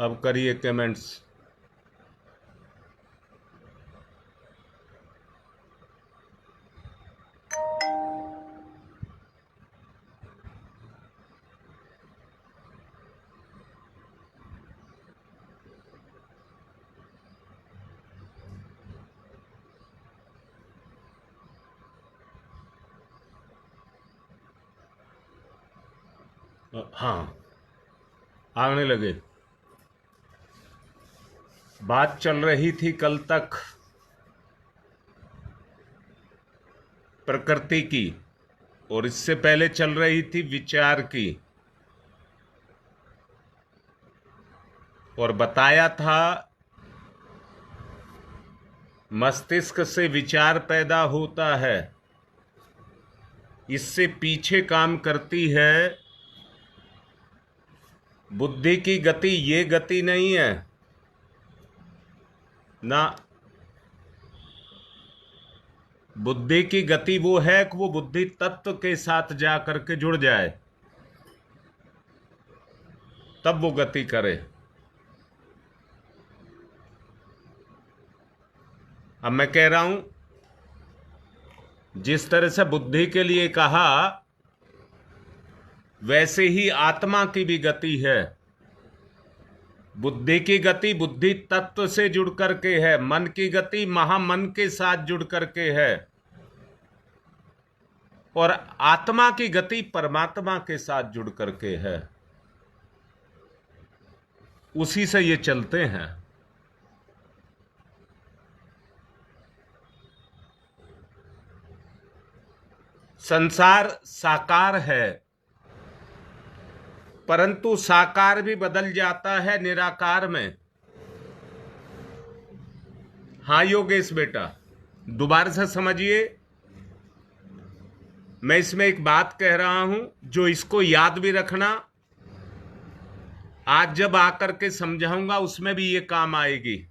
अब करिए कमेंट्स। हाँ, आने लगे। बात चल रही थी कल तक प्रकृति की, और इससे पहले चल रही थी विचार की। और बताया था मस्तिष्क से विचार पैदा होता है, इससे पीछे काम करती है बुद्धि की गति। ये गति नहीं है ना, बुद्धि की गति वो है कि वो बुद्धि तत्व के साथ जा करके जुड़ जाए, तब वो गति करे। अब मैं कह रहा हूं, जिस तरह से बुद्धि के लिए कहा, वैसे ही आत्मा की भी गति है। बुद्धि की गति बुद्धि तत्व से जुड़ करके है, मन की गति महामन के साथ जुड़ करके है, और आत्मा की गति परमात्मा के साथ जुड़ करके है। उसी से ये चलते हैं। संसार साकार है, परंतु साकार भी बदल जाता है निराकार में। हाँ योगेश बेटा, दोबारा से समझिए। मैं इसमें एक बात कह रहा हूं, जो इसको याद भी रखना। आज जब आकर के समझाऊंगा उसमें भी ये काम आएगी।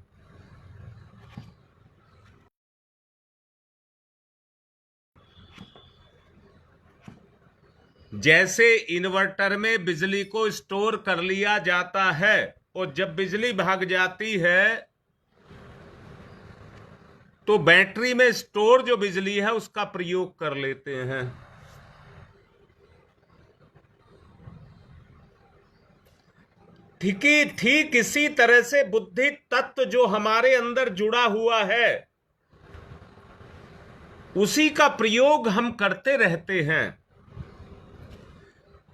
जैसे इन्वर्टर में बिजली को स्टोर कर लिया जाता है, और जब बिजली भाग जाती है तो बैटरी में स्टोर जो बिजली है उसका प्रयोग कर लेते हैं। ठीक इसी तरह से बुद्धि तत्व जो हमारे अंदर जुड़ा हुआ है, उसी का प्रयोग हम करते रहते हैं,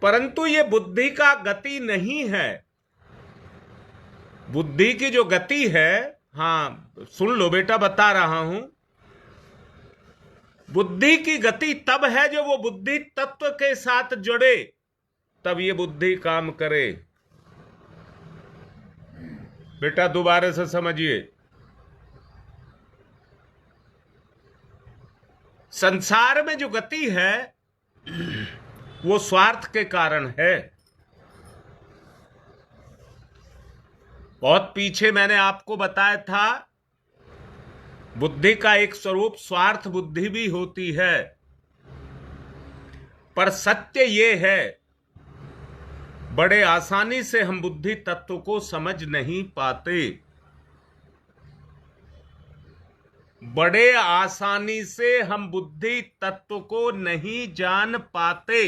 परंतु ये बुद्धि का गति नहीं है। बुद्धि की जो गति है, हाँ सुन लो बेटा, बता रहा हूं, बुद्धि की गति तब है जो वो बुद्धि तत्व के साथ जुड़े, तब ये बुद्धि काम करे। बेटा दोबारा से समझिए। संसार में जो गति है वो स्वार्थ के कारण है। बहुत पीछे मैंने आपको बताया था, बुद्धि का एक स्वरूप स्वार्थ बुद्धि भी होती है। पर सत्य ये है, बड़े आसानी से हम बुद्धि तत्व को समझ नहीं पाते। बड़े आसानी से हम बुद्धि तत्व को नहीं जान पाते।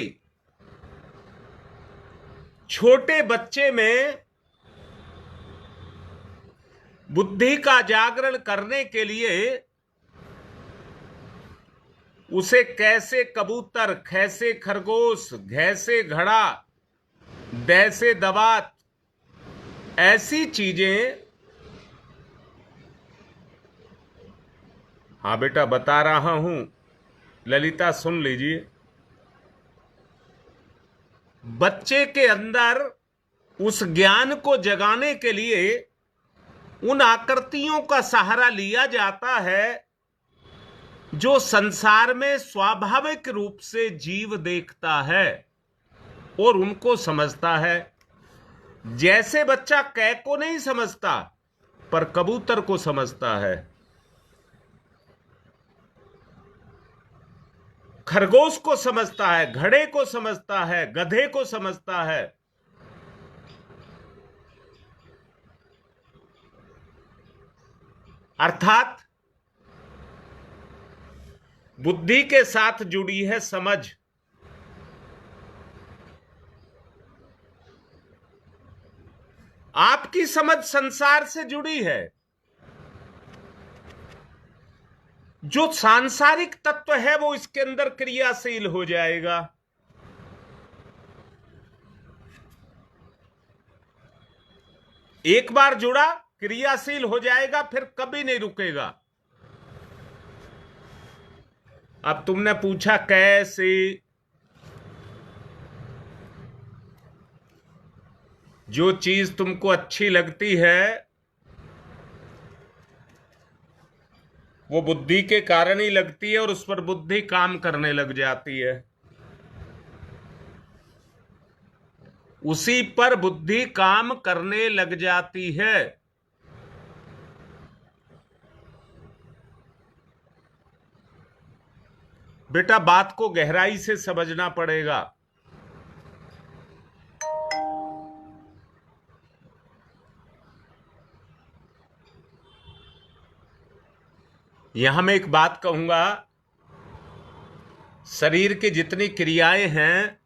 छोटे बच्चे में बुद्धि का जागरण करने के लिए उसे कैसे कबूतर, खैसे खरगोश, घैसे घड़ा, दैसे दवात, ऐसी चीजें। हाँ बेटा बता रहा हूं, ललिता सुन लीजिए। बच्चे के अंदर उस ज्ञान को जगाने के लिए उन आकृतियों का सहारा लिया जाता है जो संसार में स्वाभाविक रूप से जीव देखता है और उनको समझता है। जैसे बच्चा कै को नहीं समझता, पर कबूतर को समझता है, खरगोश को समझता है, घड़े को समझता है, गधे को समझता है। अर्थात बुद्धि के साथ जुड़ी है समझ। आपकी समझ संसार से जुड़ी है। जो सांसारिक तत्व है वो इसके अंदर क्रियाशील हो जाएगा। एक बार जुड़ा क्रियाशील हो जाएगा, फिर कभी नहीं रुकेगा। अब तुमने पूछा कैसे? जो चीज तुमको अच्छी लगती है वो बुद्धि के कारण ही लगती है और उस पर बुद्धि काम करने लग जाती है। उसी पर बुद्धि काम करने लग जाती है। बेटा, बात को गहराई से समझना पड़ेगा। यहां मैं एक बात कहूंगा, शरीर की जितनी क्रियाएं हैं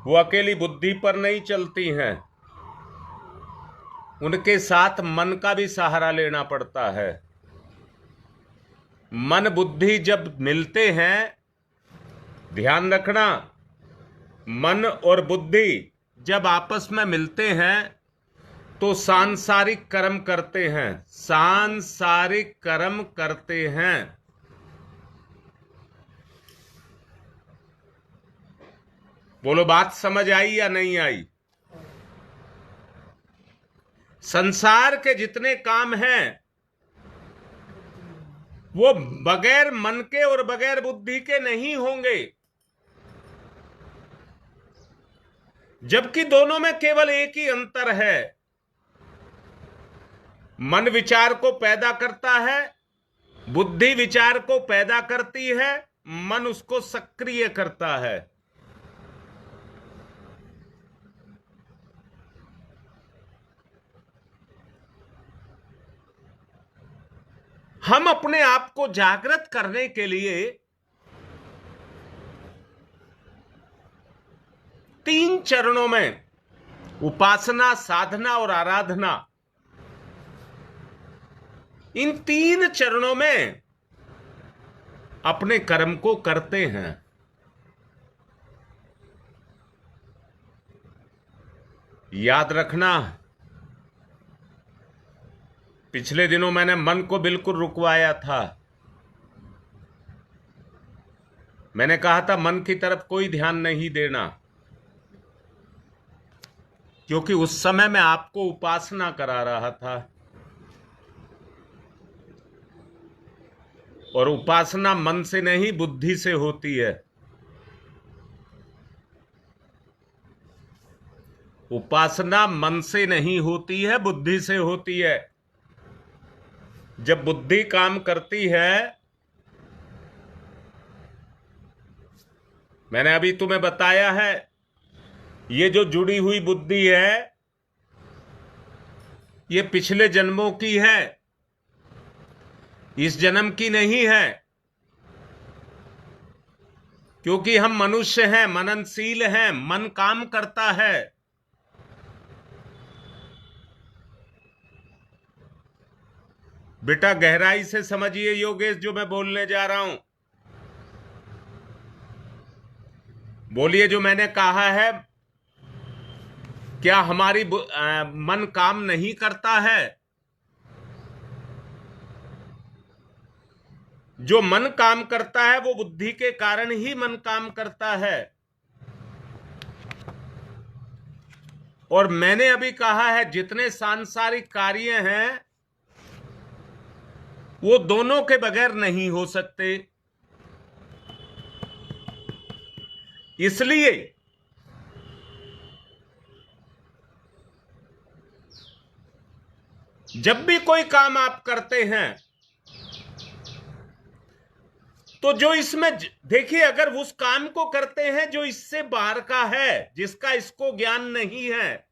वो अकेली बुद्धि पर नहीं चलती हैं, उनके साथ मन का भी सहारा लेना पड़ता है। मन बुद्धि जब मिलते हैं, ध्यान रखना, मन और बुद्धि जब आपस में मिलते हैं तो सांसारिक कर्म करते हैं, सांसारिक कर्म करते हैं। बोलो, बात समझ आई या नहीं आई? संसार के जितने काम हैं वो बगैर मन के और बगैर बुद्धि के नहीं होंगे, जबकि दोनों में केवल एक ही अंतर है। मन विचार को पैदा करता है, बुद्धि विचार को पैदा करती है, मन उसको सक्रिय करता है। हम अपने आप को जागृत करने के लिए 3 चरणों में, उपासना, साधना और आराधना, इन 3 चरणों में अपने कर्म को करते हैं। याद रखना, पिछले दिनों मैंने मन को बिल्कुल रुकवाया था। मैंने कहा था मन की तरफ कोई ध्यान नहीं देना, क्योंकि उस समय मैं आपको उपासना करा रहा था और उपासना मन से नहीं बुद्धि से होती है। उपासना मन से नहीं होती है, बुद्धि से होती है। जब बुद्धि काम करती है, मैंने अभी तुम्हें बताया है, ये जो जुड़ी हुई बुद्धि है ये पिछले जन्मों की है, इस जन्म की नहीं है। क्योंकि हम मनुष्य हैं, मननशील हैं, मन काम करता है। बेटा, गहराई से समझिए योगेश जो मैं बोलने जा रहा हूं। बोलिए, जो मैंने कहा है, क्या हमारी मन काम नहीं करता है? जो मन काम करता है वो बुद्धि के कारण ही मन काम करता है। और मैंने अभी कहा है, जितने सांसारिक कार्य हैं वो दोनों के बगैर नहीं हो सकते। इसलिए जब भी कोई काम आप करते हैं तो जो इसमें देखिए, अगर उस काम को करते हैं जो इससे बाहर का है, जिसका इसको ज्ञान नहीं है,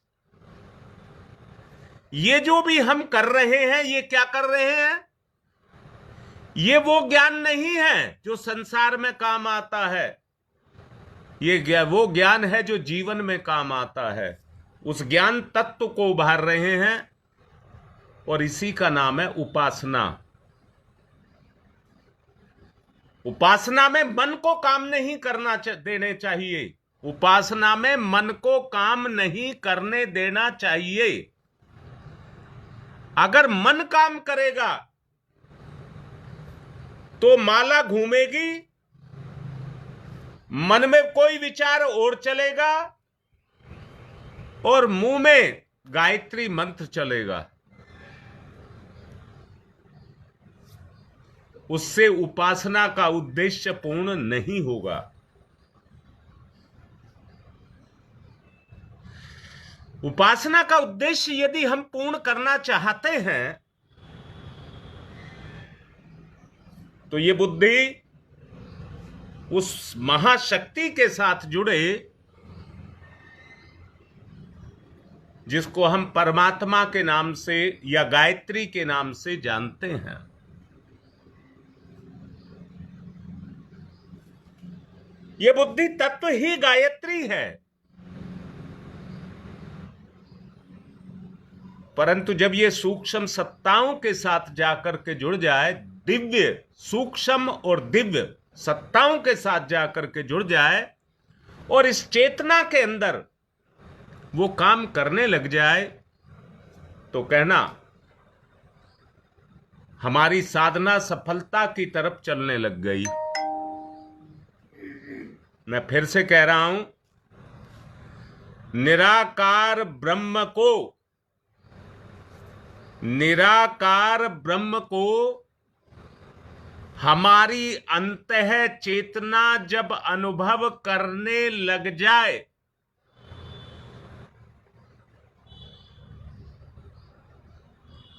ये जो भी हम कर रहे हैं, ये क्या कर रहे हैं? ये वो ज्ञान नहीं है जो संसार में काम आता है। ये वो ज्ञान है जो जीवन में काम आता है। उस ज्ञान तत्व को उभार रहे हैं और इसी का नाम है उपासना। उपासना में मन को काम नहीं करना देने चाहिए। उपासना में मन को काम नहीं करने देना चाहिए। अगर मन काम करेगा तो माला घूमेगी, मन में कोई विचार और चलेगा और मुंह में गायत्री मंत्र चलेगा। उससे उपासना का उद्देश्य पूर्ण नहीं होगा। उपासना का उद्देश्य यदि हम पूर्ण करना चाहते हैं तो ये बुद्धि उस महाशक्ति के साथ जुड़े जिसको हम परमात्मा के नाम से या गायत्री के नाम से जानते हैं। यह बुद्धि तत्व ही गायत्री है। परंतु जब ये सूक्ष्म सत्ताओं के साथ जाकर के जुड़ जाए, दिव्य सूक्ष्म और दिव्य सत्ताओं के साथ जाकर के जुड़ जाए और इस चेतना के अंदर वो काम करने लग जाए, तो कहना हमारी साधना सफलता की तरफ चलने लग गई। मैं फिर से कह रहा हूं, निराकार ब्रह्म को हमारी अंतः चेतना जब अनुभव करने लग जाए,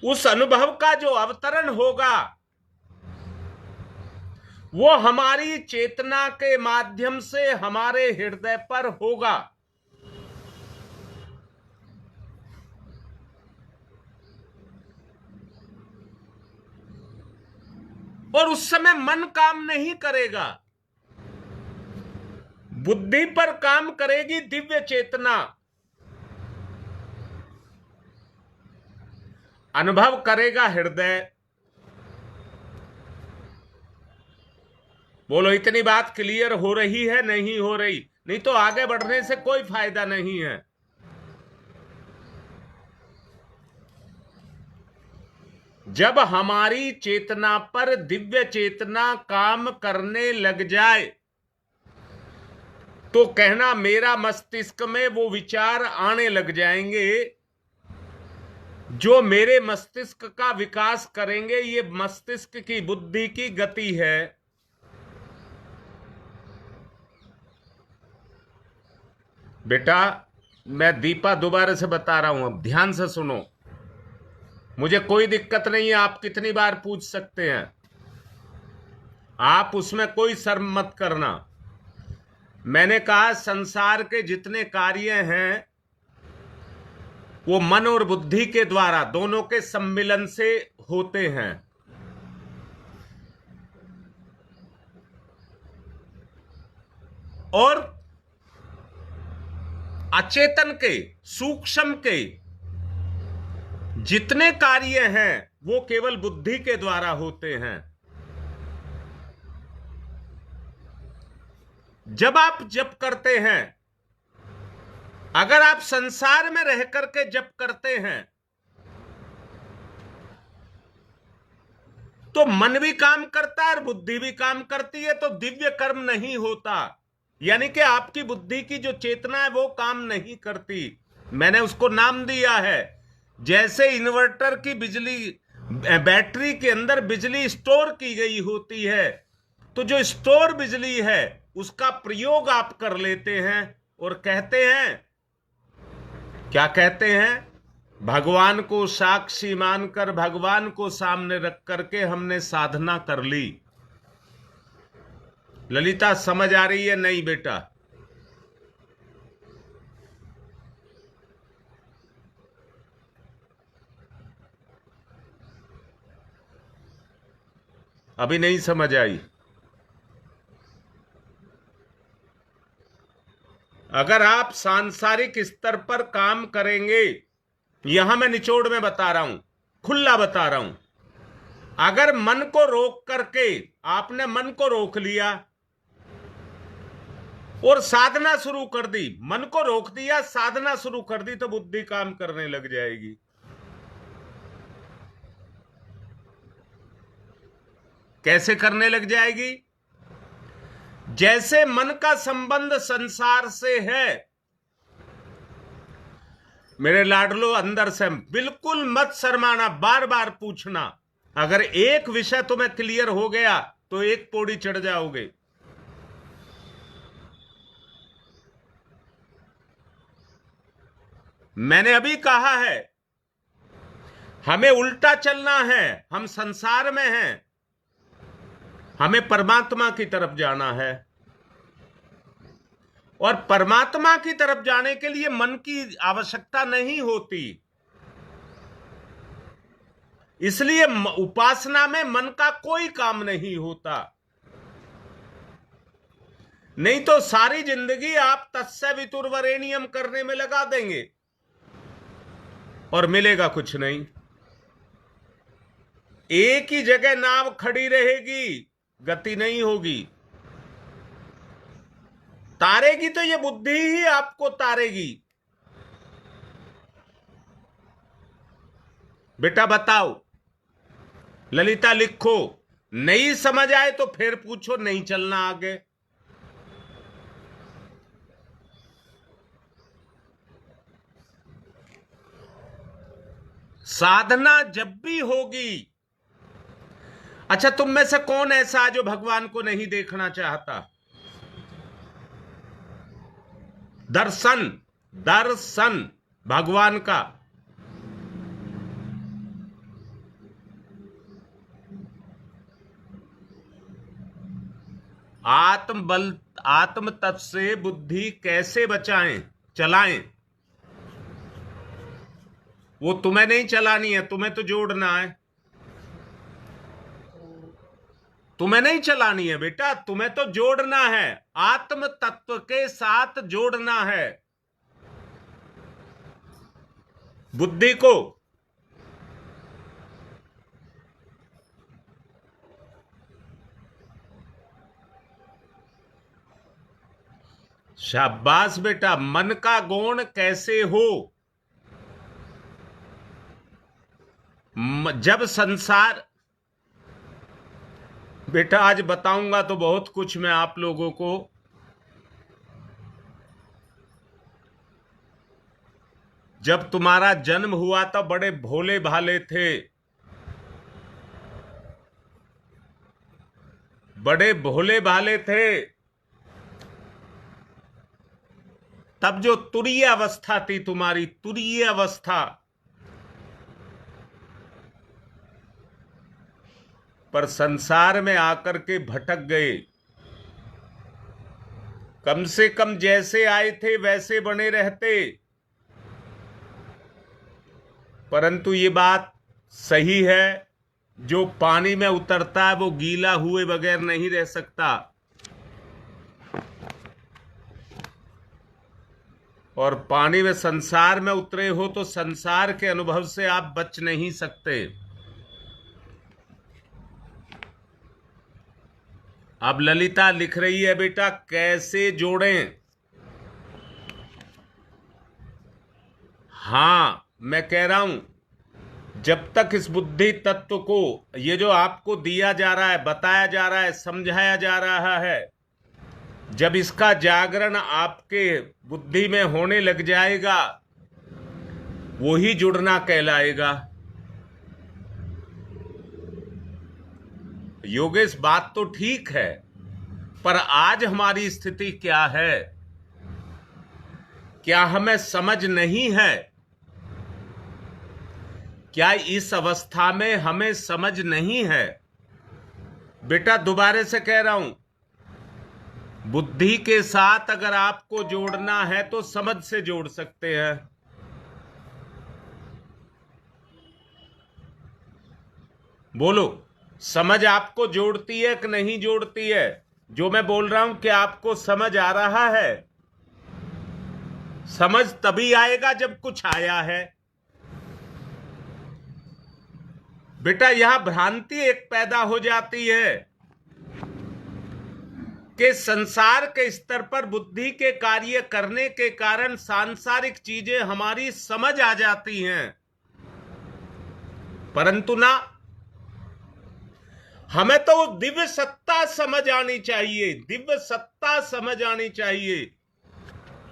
उस अनुभव का जो अवतरण होगा वो हमारी चेतना के माध्यम से हमारे हृदय पर होगा। और उस समय मन काम नहीं करेगा, बुद्धि पर काम करेगी दिव्य चेतना। अनुभव करेगा हृदय। बोलो, इतनी बात क्लियर हो रही है? नहीं हो रही? नहीं तो आगे बढ़ने से कोई फायदा नहीं है। जब हमारी चेतना पर दिव्य चेतना काम करने लग जाए तो कहना मेरा मस्तिष्क में वो विचार आने लग जाएंगे जो मेरे मस्तिष्क का विकास करेंगे। ये मस्तिष्क की बुद्धि की गति है। बेटा, मैं दीपा दोबारा से बता रहा हूं, अब ध्यान से सुनो। मुझे कोई दिक्कत नहीं है, आप कितनी बार पूछ सकते हैं, आप उसमें कोई शर्म मत करना। मैंने कहा संसार के जितने कार्य हैं वो मन और बुद्धि के द्वारा, दोनों के सम्मिलन से होते हैं। और अचेतन के, सूक्ष्म के जितने कार्य हैं वो केवल बुद्धि के द्वारा होते हैं। जब आप जप करते हैं, अगर आप संसार में रह करके जप करते हैं तो मन भी काम करता है और बुद्धि भी काम करती है, तो दिव्य कर्म नहीं होता। यानी कि आपकी बुद्धि की जो चेतना है वो काम नहीं करती। मैंने उसको नाम दिया है, जैसे इन्वर्टर की बिजली, बैटरी के अंदर बिजली स्टोर की गई होती है, तो जो स्टोर बिजली है उसका प्रयोग आप कर लेते हैं और कहते हैं, क्या कहते हैं? भगवान को साक्षी मानकर, भगवान को सामने रख करके हमने साधना कर ली। ललिता, समझ आ रही है? नहीं बेटा, अभी नहीं समझ आई? अगर आप सांसारिक स्तर पर काम करेंगे, यहां मैं निचोड़ में बता रहा हूं, खुला बता रहा हूं, अगर मन को रोक करके आपने मन को रोक लिया और साधना शुरू कर दी, मन को रोक दिया, साधना शुरू कर दी, तो बुद्धि काम करने लग जाएगी। कैसे करने लग जाएगी? जैसे मन का संबंध संसार से है, मेरे लाडलो, अंदर से बिल्कुल मत शर्माना, बार बार पूछना। अगर एक विषय तुम्हें क्लियर हो गया तो एक पौड़ी चढ़ जाओगे। मैंने अभी कहा है, हमें उल्टा चलना है, हम संसार में हैं, हमें परमात्मा की तरफ जाना है। और परमात्मा की तरफ जाने के लिए मन की आवश्यकता नहीं होती, इसलिए उपासना में मन का कोई काम नहीं होता। नहीं तो सारी जिंदगी आप तस्य वितुर्वरेण्यम करने में लगा देंगे और मिलेगा कुछ नहीं। एक ही जगह नाव खड़ी रहेगी, गति नहीं होगी। तारेगी तो ये बुद्धि ही आपको तारेगी। बेटा बताओ, ललिता लिखो, नहीं समझ आए तो फिर पूछो, नहीं चलना आगे। साधना जब भी होगी, अच्छा तुम में से कौन ऐसा है जो भगवान को नहीं देखना चाहता? दर्शन, दर्शन भगवान का। आत्म बल, आत्म तत्व से बुद्धि कैसे बचाएं, चलाएं? वो तुम्हें नहीं चलानी है, तुम्हें तो जोड़ना है। तुम्हें नहीं चलानी है बेटा, तुम्हें तो जोड़ना है, आत्म तत्व के साथ जोड़ना है बुद्धि को। शाबाश बेटा। मन का गुण कैसे हो? जब संसार, बेटा आज बताऊंगा तो बहुत कुछ मैं आप लोगों को। जब तुम्हारा जन्म हुआ था बड़े भोले भाले थे, बड़े भोले भाले थे। तब जो तुरीय अवस्था थी तुम्हारी, तुरीय अवस्था, पर संसार में आकर के भटक गए। कम से कम जैसे आए थे वैसे बने रहते। परंतु ये बात सही है, जो पानी में उतरता है वो गीला हुए बगैर नहीं रह सकता। और पानी में संसार में उतरे हो तो संसार के अनुभव से आप बच नहीं सकते। अब ललिता लिख रही है, बेटा कैसे जोड़ें? हां, मैं कह रहा हूं, जब तक इस बुद्धि तत्व को, ये जो आपको दिया जा रहा है, बताया जा रहा है, समझाया जा रहा है, जब इसका जागरण आपके बुद्धि में होने लग जाएगा, वो ही जुड़ना कहलाएगा। योगेश बात तो ठीक है, पर आज हमारी स्थिति क्या है? क्या हमें समझ नहीं है? क्या इस अवस्था में हमें समझ नहीं है? बेटा दोबारा से कह रहा हूं, बुद्धि के साथ अगर आपको जोड़ना है तो समझ से जोड़ सकते हैं। बोलो। समझ आपको जोड़ती है कि नहीं जोड़ती है? जो मैं बोल रहा हूं कि आपको समझ आ रहा है? समझ तभी आएगा जब कुछ आया है। बेटा यहां भ्रांति एक पैदा हो जाती है कि संसार के स्तर पर बुद्धि के कार्य करने के कारण सांसारिक चीजें हमारी समझ आ जाती हैं, परंतु ना, हमें तो दिव्य सत्ता समझ आनी चाहिए, दिव्य सत्ता समझ आनी चाहिए,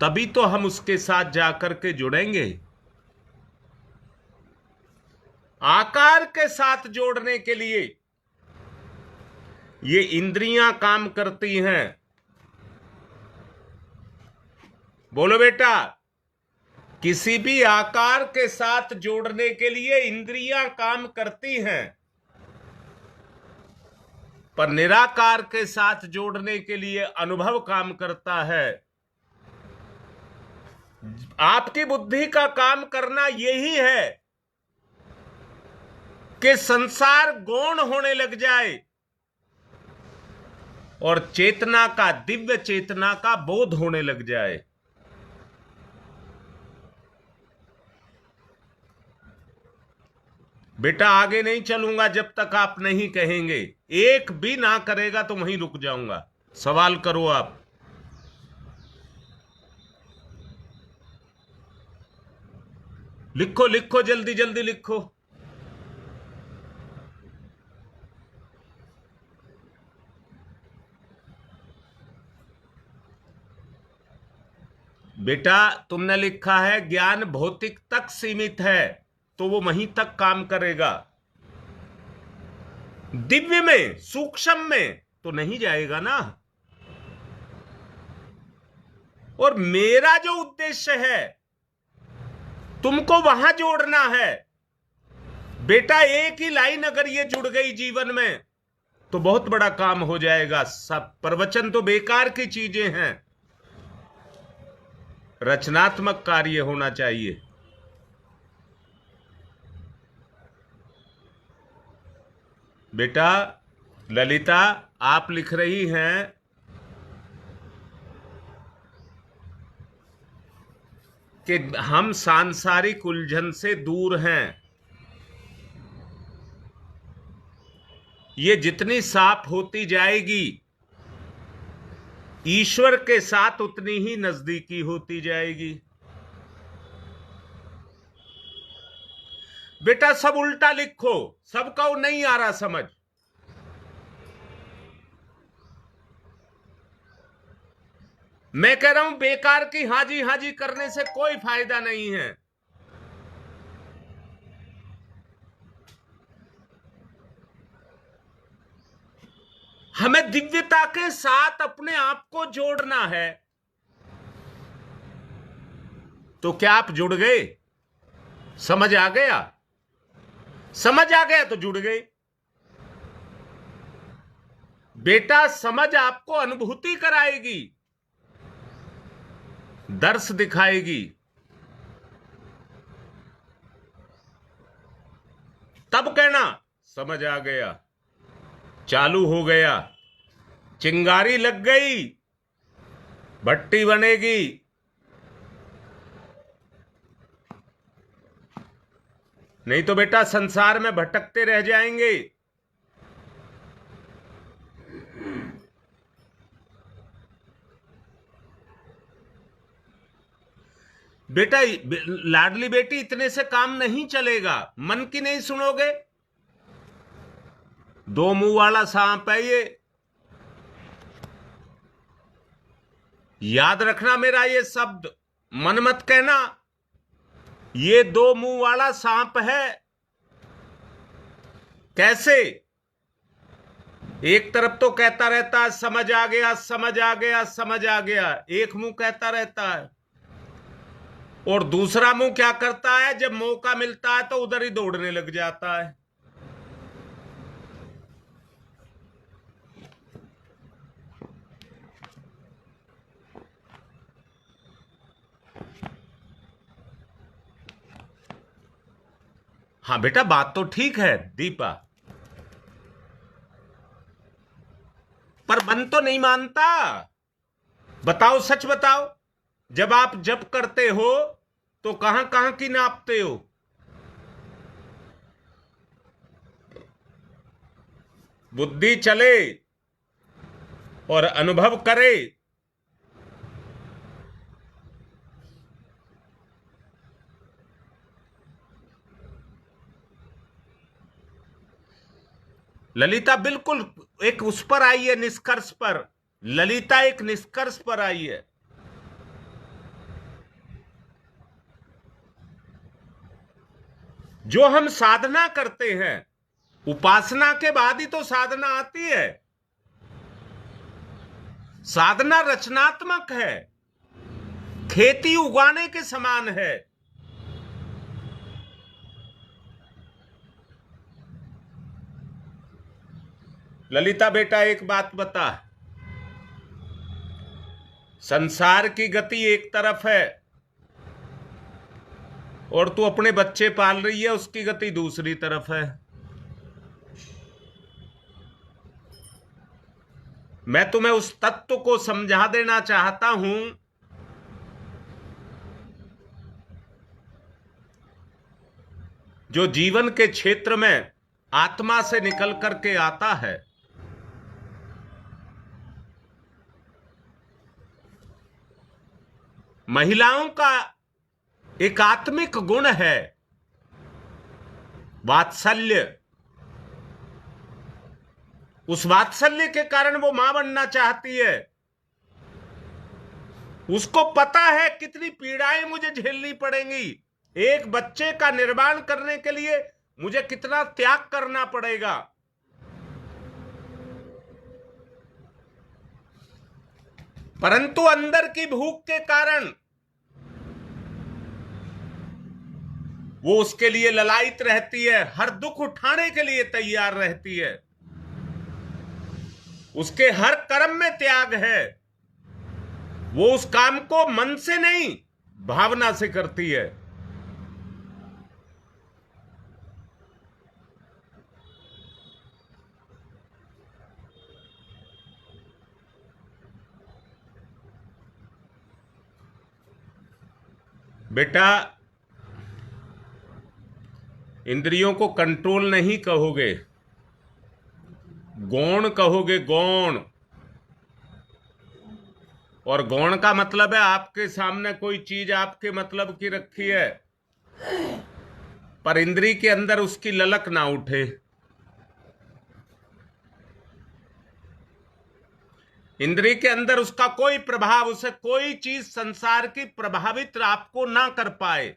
तभी तो हम उसके साथ जाकर के जुड़ेंगे। आकार के साथ जोड़ने के लिए ये इंद्रियां काम करती हैं। बोलो बेटा, किसी भी आकार के साथ जोड़ने के लिए इंद्रियां काम करती हैं, पर निराकार के साथ जोड़ने के लिए अनुभव काम करता है। आपकी बुद्धि का काम करना यही है कि संसार गौण होने लग जाए और चेतना का, दिव्य चेतना का बोध होने लग जाए। बेटा आगे नहीं चलूंगा जब तक आप नहीं कहेंगे। एक भी ना करेगा तो वहीं रुक जाऊंगा। सवाल करो आप। लिखो लिखो, जल्दी जल्दी लिखो। बेटा तुमने लिखा है ज्ञान भौतिक तक सीमित है, तो वो वहीं तक काम करेगा। दिव्य में, सूक्ष्म में तो नहीं जाएगा ना। और मेरा जो उद्देश्य है तुमको वहां जोड़ना है। बेटा एक ही लाइन अगर ये जुड़ गई जीवन में तो बहुत बड़ा काम हो जाएगा। सब प्रवचन तो बेकार की चीजें हैं, रचनात्मक कार्य होना चाहिए। बेटा ललिता आप लिख रही हैं कि हम सांसारिक उलझन से दूर हैं। ये जितनी साफ होती जाएगी ईश्वर के साथ उतनी ही नजदीकी होती जाएगी। बेटा सब उल्टा लिखो, सबका नहीं आ रहा समझ। मैं कह रहा हूं बेकार की हाजी हाजी करने से कोई फायदा नहीं है। हमें दिव्यता के साथ अपने आप को जोड़ना है। तो क्या आप जुड़ गए? समझ आ गया? समझ आ गया तो जुड़ गए। बेटा समझ आपको अनुभूति कराएगी, दर्श दिखाएगी, तब कहना समझ आ गया, चालू हो गया, चिंगारी लग गई, भट्टी बनेगी। नहीं तो बेटा संसार में भटकते रह जाएंगे। बेटा लाडली बेटी इतने से काम नहीं चलेगा। मन की नहीं सुनोगे? दो मुंह वाला सांप है ये, याद रखना मेरा ये शब्द, मन मत कहना। ये दो मुंह वाला सांप है। कैसे? एक तरफ तो कहता रहता है समझ आ गया, समझ आ गया, समझ आ गया, एक मुंह कहता रहता है, और दूसरा मुंह क्या करता है, जब मौका मिलता है तो उधर ही दौड़ने लग जाता है। हाँ बेटा बात तो ठीक है दीपा, नहीं मानता? बताओ, सच बताओ। जब आप जप करते हो तो कहां कहां की नापते हो? बुद्धि चले और अनुभव करे। ललिता बिल्कुल एक उस पर आई है, निष्कर्ष पर। ललिता एक निष्कर्ष पर आई है। जो हम साधना करते हैं, उपासना के बाद ही तो साधना आती है। साधना रचनात्मक है, खेती उगाने के समान है। ललिता बेटा, एक बात बता, संसार की गति एक तरफ है और तू अपने बच्चे पाल रही है, उसकी गति दूसरी तरफ है। मैं तुम्हें उस तत्व को समझा देना चाहता हूं जो जीवन के क्षेत्र में आत्मा से निकल करके आता है। महिलाओं का एक आत्मिक गुण है वात्सल्य। उस वात्सल्य के कारण वो मां बनना चाहती है। उसको पता है कितनी पीड़ाएं मुझे झेलनी पड़ेंगी, एक बच्चे का निर्माण करने के लिए मुझे कितना त्याग करना पड़ेगा। परंतु अंदर की भूख के कारण वो उसके लिए ललायित रहती है, हर दुख उठाने के लिए तैयार रहती है। उसके हर कर्म में त्याग है। वो उस काम को मन से नहीं, भावना से करती है। बेटा, इंद्रियों को कंट्रोल नहीं कहोगे, गौण कहोगे, गौण। और गौण का मतलब है आपके सामने कोई चीज आपके मतलब की रखी है, पर इंद्री के अंदर उसकी ललक ना उठे। इंद्री के अंदर उसका कोई प्रभाव, उसे कोई चीज संसार की प्रभावित आपको ना कर पाए।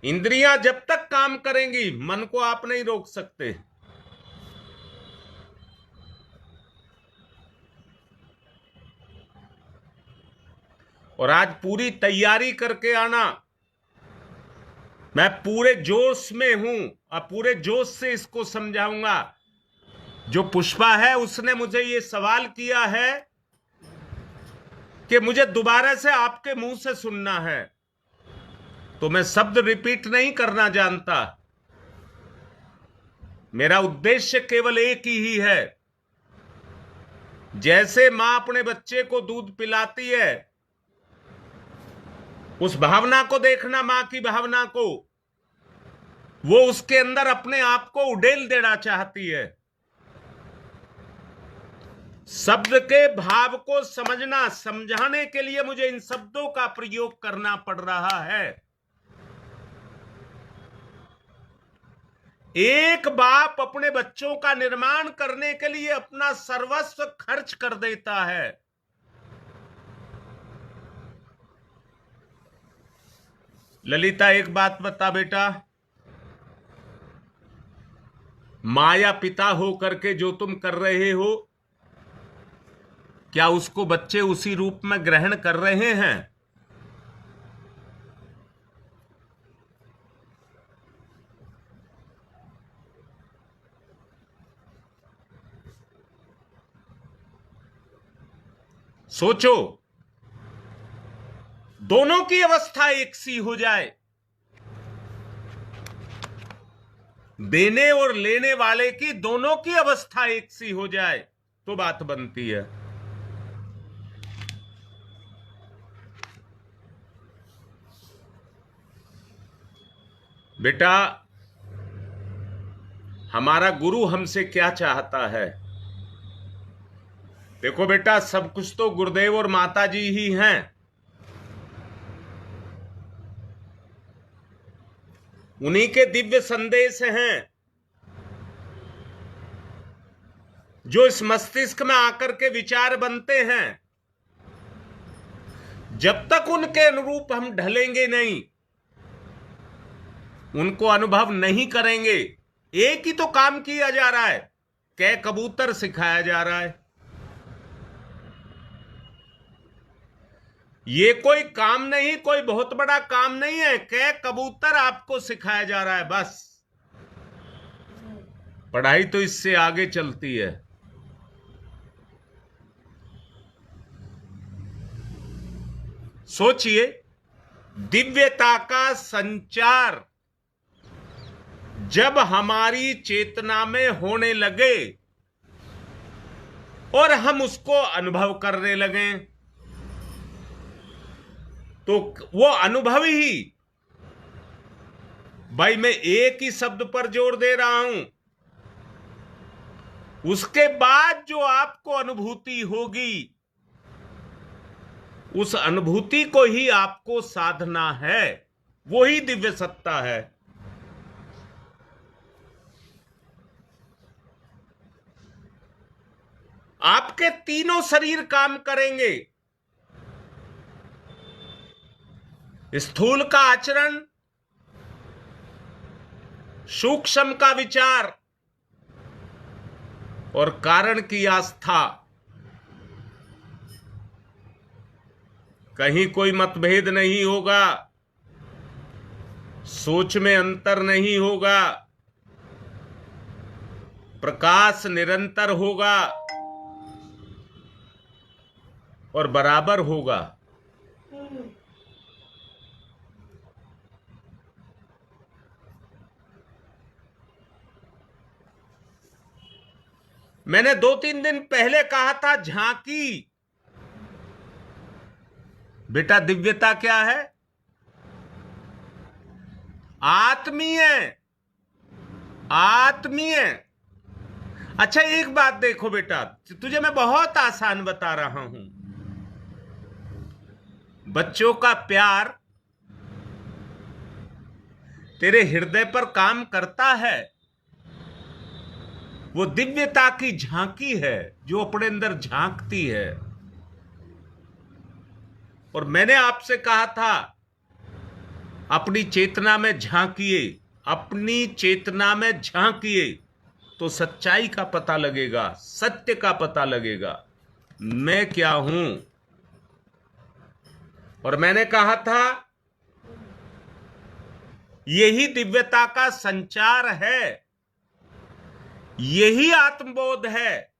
इंद्रियां जब तक काम करेंगी, मन को आप नहीं रोक सकते। और आज पूरी तैयारी करके आना। मैं पूरे जोश में हूं और पूरे जोश से इसको समझाऊंगा। जो पुष्पा है उसने मुझे ये सवाल किया है कि मुझे दोबारा से आपके मुंह से सुनना है, तो मैं शब्द रिपीट नहीं करना जानता। मेरा उद्देश्य केवल एक ही है। जैसे मां अपने बच्चे को दूध पिलाती है, उस भावना को देखना, मां की भावना को। वो उसके अंदर अपने आप को उड़ेल देना चाहती है। शब्द के भाव को समझना, समझाने के लिए मुझे इन शब्दों का प्रयोग करना पड़ रहा है। एक बाप अपने बच्चों का निर्माण करने के लिए अपना सर्वस्व खर्च कर देता है। ललिता, एक बात बता बेटा, माया पिता हो करके जो तुम कर रहे हो, क्या उसको बच्चे उसी रूप में ग्रहण कर रहे हैं? सोचो, दोनों की अवस्था एक सी हो जाए देने और लेने वाले की दोनों की अवस्था एक सी हो जाए तो बात बनती है। बेटा, हमारा गुरु हमसे क्या चाहता है? देखो बेटा, सब कुछ तो गुरुदेव और माता जी ही हैं। उन्हीं के दिव्य संदेश हैं जो इस मस्तिष्क में आकर के विचार बनते हैं। जब तक उनके अनुरूप हम ढलेंगे नहीं, उनको अनुभव नहीं करेंगे। एक ही तो काम किया जा रहा है, कै कबूतर सिखाया जा रहा है। ये कोई काम नहीं, कोई बहुत बड़ा काम नहीं है, कै कबूतर आपको सिखाया जा रहा है बस। पढ़ाई तो इससे आगे चलती है। सोचिए, दिव्यता का संचार जब हमारी चेतना में होने लगे और हम उसको अनुभव करने लगे, तो वो अनुभव ही, भाई मैं एक ही शब्द पर जोर दे रहा हूं, उसके बाद जो आपको अनुभूति होगी, उस अनुभूति को ही आपको साधना है। वो ही दिव्य सत्ता है। आपके तीनों शरीर काम करेंगे। स्थूल का आचरण, सूक्ष्म का विचार और कारण की आस्था। कहीं कोई मतभेद नहीं होगा, सोच में अंतर नहीं होगा, प्रकाश निरंतर होगा और बराबर होगा। मैंने 2-3 दिन पहले कहा था झांकी। बेटा, दिव्यता क्या है? आत्मीय। आत्मीय। अच्छा, एक बात देखो बेटा, तुझे मैं बहुत आसान बता रहा हूं। बच्चों का प्यार तेरे हृदय पर काम करता है। वो दिव्यता की झांकी है जो अपने अंदर झांकती है। और मैंने आपसे कहा था, अपनी चेतना में झांकिए, अपनी चेतना में झांकिए तो सच्चाई का पता लगेगा, सत्य का पता लगेगा, मैं क्या हूं। और मैंने कहा था, यही दिव्यता का संचार है, यही आत्मबोध है,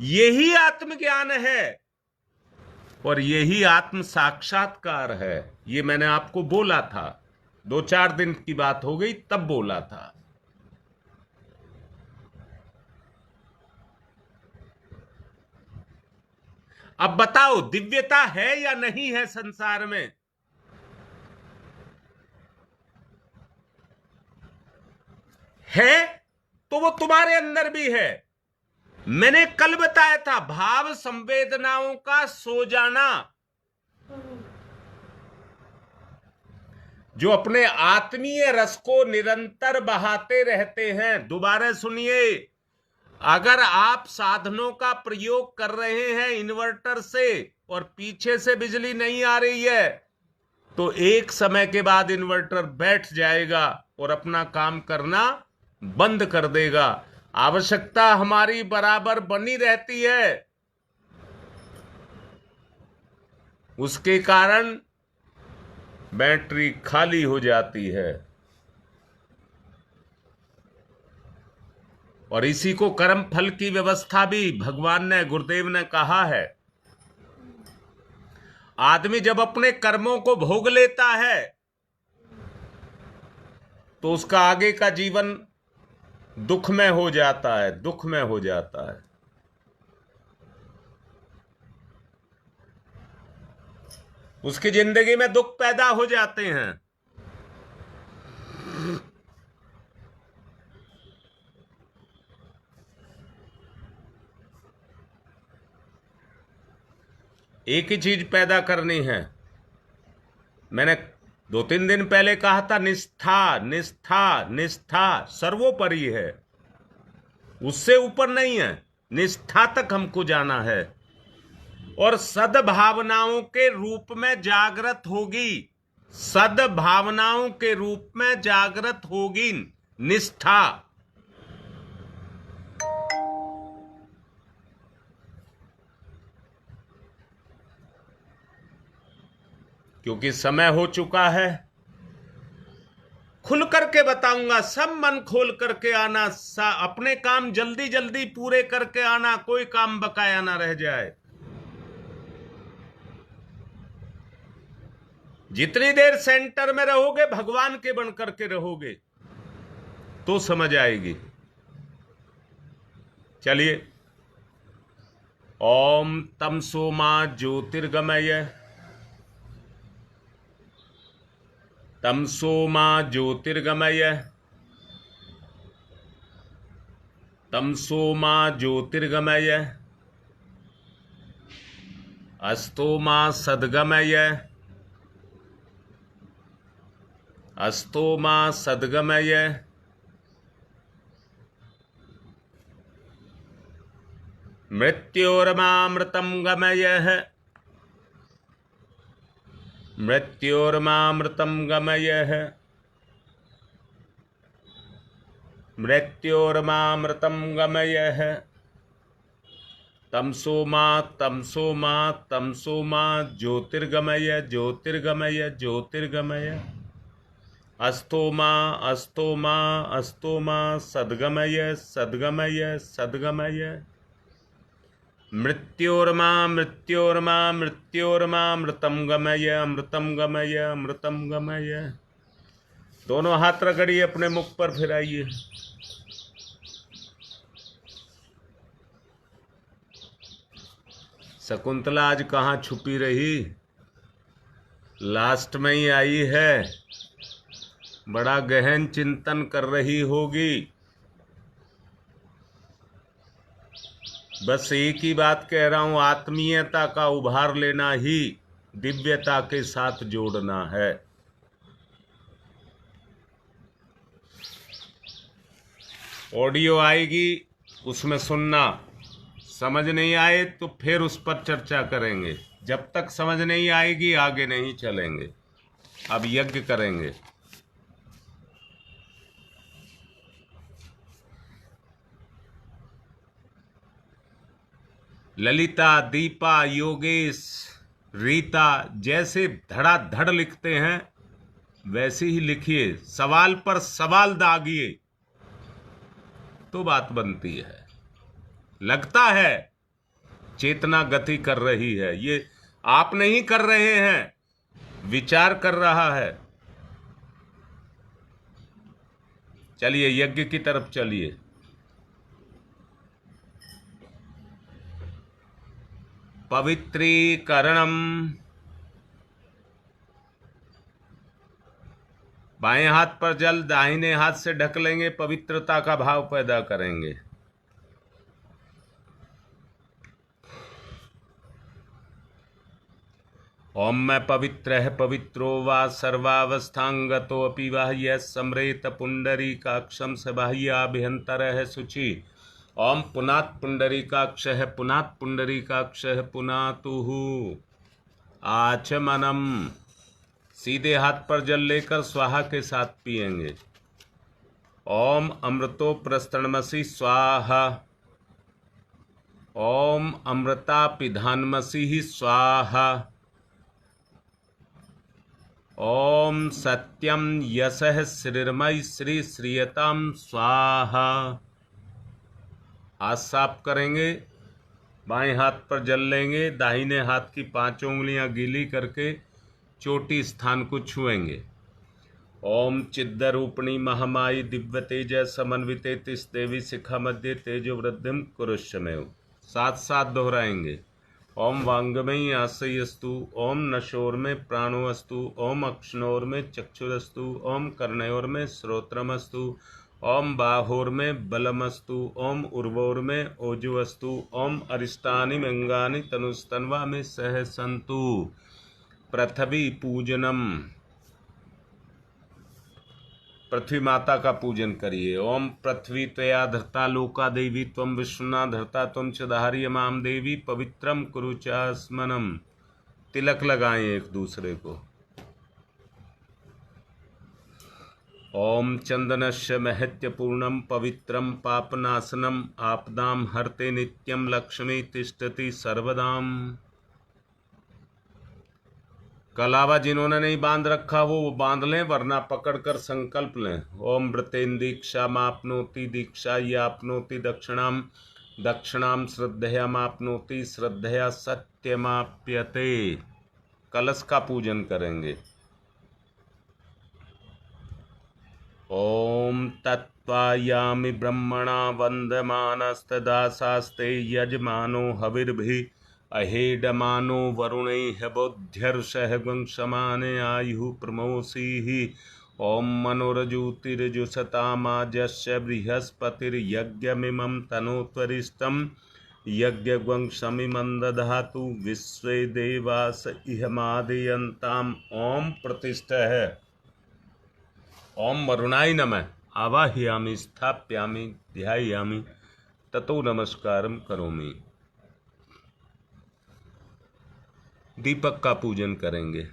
यही आत्मज्ञान है और यही आत्म साक्षात्कार है। ये मैंने आपको बोला था, 2-4 दिन की बात हो गई तब बोला था। अब बताओ, दिव्यता है या नहीं है संसार में? है तो वो तुम्हारे अंदर भी है। मैंने कल बताया था, भाव संवेदनाओं का सो जाना, जो अपने आत्मीय रस को निरंतर बहाते रहते हैं। दोबारा सुनिए, अगर आप साधनों का प्रयोग कर रहे हैं इन्वर्टर से और पीछे से बिजली नहीं आ रही है, तो एक समय के बाद इन्वर्टर बैठ जाएगा और अपना काम करना बंद कर देगा। आवश्यकता हमारी बराबर बनी रहती है। उसके कारण बैटरी खाली हो जाती है। और इसी को कर्म फल की व्यवस्था भी भगवान ने, गुरुदेव ने कहा है। आदमी जब अपने कर्मों को भोग लेता है तो उसका आगे का जीवन दुख में हो जाता है, दुख में हो जाता है। उसकी जिंदगी में दुख पैदा हो जाते हैं। एक ही चीज पैदा करनी है। मैंने 2-3 दिन पहले कहा था, निष्ठा निष्ठा निष्ठा सर्वोपरि है, उससे ऊपर नहीं है। निष्ठा तक हमको जाना है और सद्भावनाओं के रूप में जागृत होगी, सद्भावनाओं के रूप में जागृत होगी निष्ठा। क्योंकि समय हो चुका है। खुल करके बताऊंगा, सब मन खोल करके आना, अपने काम जल्दी जल्दी पूरे करके आना, कोई काम बकाया ना रह जाए। जितनी देर सेंटर में रहोगे, भगवान के बन करके रहोगे, तो समझ आएगी। चलिए, ओम तमसो मा ज्योतिर्गमय, तमसो मा ज्योतिर्गमय, तमसो मा ज्योतिर्गमय, अस्तो मा सद्गमय, अस्तो मा सद्गमय, मृत्योर्मामृतं गमयः, मृत्योर्मामृतं गमयः, मृत्योर्मामृतं गमयः, तमसो मा ज्योतिर्गमय ज्योतिर्गमय ज्योतिर्गमय, अस्तो मा सद्गमय सद्गमय सद्गमय, मृत्योर्मामृतं गमय अमृतं गमय अमृतं गमय। दोनों हाथ रगड़िए, अपने मुख पर फिराइए। शकुंतला आज कहाँ छुपी रही, लास्ट में ही आई है। बड़ा गहन चिंतन कर रही होगी। बस एक ही बात कह रहा हूं, आत्मीयता का उभार लेना ही दिव्यता के साथ जोड़ना है। ऑडियो आएगी, उसमें सुनना, समझ नहीं आए तो फिर उस पर चर्चा करेंगे। जब तक समझ नहीं आएगी आगे नहीं चलेंगे। अब यज्ञ करेंगे। ललिता, दीपा, योगेश, रीता जैसे धड़ाधड़ लिखते हैं वैसे ही लिखिए, सवाल पर सवाल दागिए तो बात बनती है। लगता है चेतना गति कर रही है, ये आप नहीं कर रहे हैं, विचार कर रहा है। चलिए यज्ञ की तरफ चलिए। पवित्रीकरणम, बाएं हाथ पर जल दाहिने हाथ से ढक लेंगे, पवित्रता का भाव पैदा करेंगे। ओम में पवित्र है पवित्रो वा सर्वावस्थांगतो अपि वह यह सम्रेत पुंडरीकाक्षम स बाह्याभ्यंतर है शुचि। ओम पुनात् पुंडरीकाक्ष है, पुनात् पुंडरीकाक्ष है, पुनातुः आचमनम। सीधे हाथ पर जल लेकर स्वाहा के साथ पिएंगे। ओम अमृतो प्रस्तरणमसि स्वाहा, ओम अमृता पिधानमसि स्वाहा, ओम सत्यम यशः श्रीर्मयि श्री श्रीयताम स्वाहा। हाथ साफ करेंगे, बाएं हाथ पर जल लेंगे, दाहिने हाथ की 5 उंगलियां गीली करके चोटी स्थान को छुएंगे। ओम चिद्रूपिणी महामाई दिव्य तेज समन्विते तिस देवी शिखा मध्य तेजो वृद्धिम कुरुष्यमेव। साथ साथ दोहराएंगे। ओम वांगमयी आश्रयस्तु, ओम नशोर में प्राणोस्तु, ओम अक्षणोर में चक्षुरस्तु, ओम कर्णयोर में श्रोत्रमस्तु, ओम बाहोर में बलमस्तु, ओम उर्वोर में ओजुवस्तु, ओम अरिष्टानि अंगानि तनुस्तन्वा में सहसन्तु। पृथ्वी पूजनम, पृथ्वी माता का पूजन करिए। ओम पृथ्वी त्वया धृता लोका देवी त्वं विश्वना धृता त्वं च धार्य माम देवी पवित्रम कुरु चास्मनम। तिलक लगाएं एक दूसरे को। ओम चंदनस्य महत्यपूर्णम पवित्रम पापनाशनम आपदाम हरते नित्यम लक्ष्मी तिष्ठति सर्वदाम। कलावा जिन्होंने नहीं बांध रखा वो बांध लें, वरना पकड़कर संकल्प लें। ओम व्रतेन दीक्षा मापनोति दीक्षा यापनोति दक्षिणाम दक्षिणाम श्रद्धया मापनोति श्रद्धया सत्यमाप्यते। कलश का पूजन करेंगे। ओम तत्त्वायामि ब्रह्मणा वन्दमानस्तदासास्ते यजमानो हविर्भि अहेडमानो वरुणैः बोध्यर्षः वंशमाने आयुः प्रमोषीः। ओम मनोरजूतिरजुषतामाजस्य बृहस्पतिर्यज्ञमिमं तनोत्वरिष्ठं यज्ञवंशमिमं दधातु विश्वे देवास इहमादयन्ताम्। ओम प्रतिष्ठः। ओम वरुणाय नमः। आवाहयामि स्थापयामि ध्यायामि ततो नमस्कारं करोमि। दीपक का पूजन करेंगे।